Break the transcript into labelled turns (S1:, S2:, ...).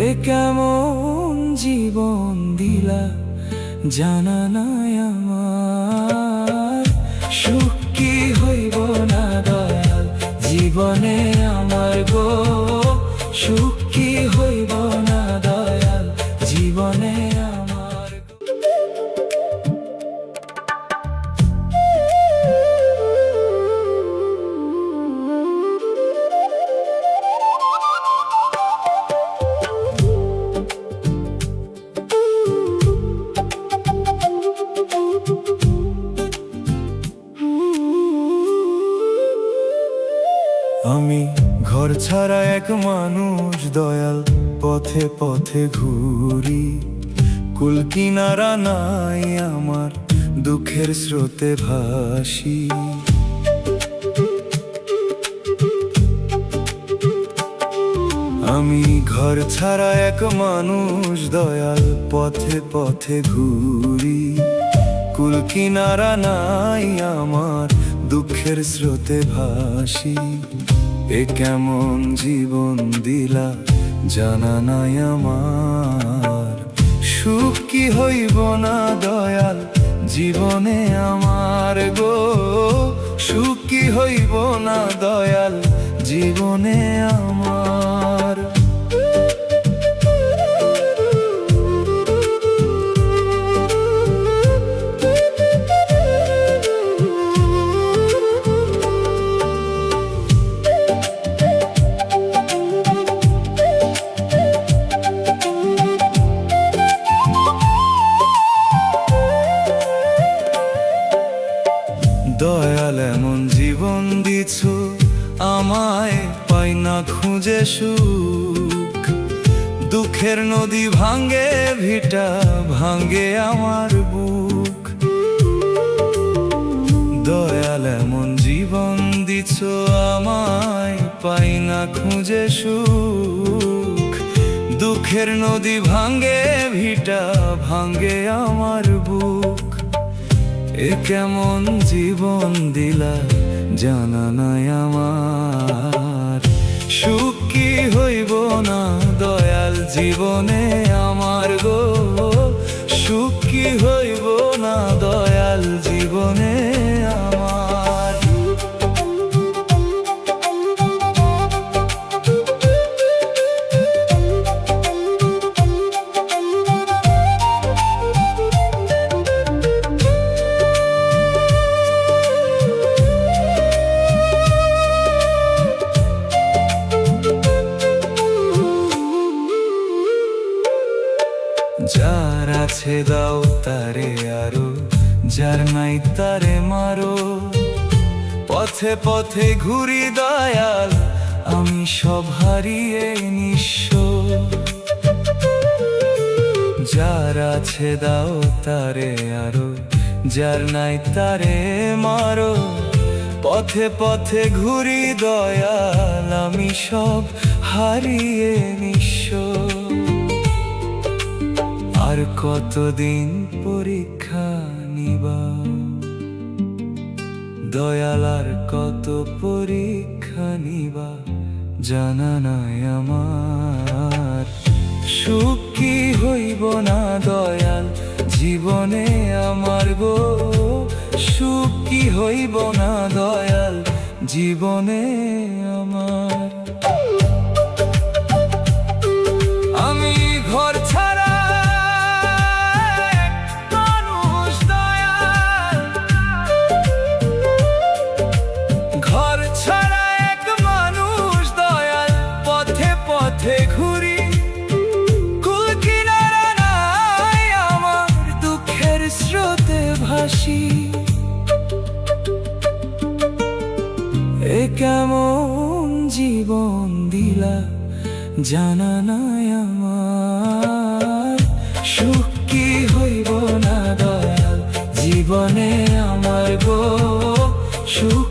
S1: এ কেমন জীবন দিলা জানা নাই আমার। সুখ কি হইব না দয়াল জীবনে আমার গো, সুখ কি হইব না দয়াল জীবনে আমার। আমি ঘর ছাড়া এক মানুষ দয়াল, পথে পথে ঘুরি। কুল কিনারা নাই আমার, দুঃখের স্রোতে ভাসি। আমি ঘর ছাড়া এক মানুষ দয়াল, পথে পথে ঘুরি। কুল কিনারা নাই আমার, দুঃখের স্রোতে ভাসি। এ কেমন জীবন দিলা জানা নাই আমার। সুখ কি হইব না দয়াল জীবনে আমার গো, সুখ কি হইব না দয়াল জীবনে আমার। দয়াল এমন জীবন দিছো আমায়, পাই না খুঁজে সুখ। দুঃখের নদী ভাঙ্গে ভিটা, ভাঙ্গে আমার বুক। দয়াল এমন জীবন দিছো আমায়, পাই না খুঁজে সুখ। দুঃখের নদী ভাঙ্গে ভিটা, ভাঙ্গে আমার বুক। এ কেমন জীবন দিলা জানা নাই আমার। সুখ কি হইব না দয়াল জীবনে আমার গো, সুখ কি হইব না দয়াল জীবনে আমার। যার আছে দাও তারে আরো, যার নাই তারে মারো। পথে পথে ঘুরি দয়াল আমি সব হারিয়ে নিঃস্ব। যার আছে দাও তারে আরো, যার নাই তারে মারো। পথে পথে ঘুরি দয়াল আমি সব হারিয়ে নিঃস্ব। আর কতদিন পরীক্ষা নিবা দয়াল, আর কত পরীক্ষা নিবা জানা নাই আমার। সুখ কি হইব না দয়াল জীবনে আমার গো, সুখ কি হইব না দয়াল জীবনে আমার। আমি ঘর ছাড়া মানুষ দয়াল, ঘর ছাড়া এক মানুষ দয়াল, পথে পথে ঘুরি। কুল কিনারা নাই আমার, দুঃখের স্রোতে ভাসি। এ কেমন জীবন দিলা জানা নাই আমার। সুখ কি হইব না দয়াল জীবনে আমার গো, সুখ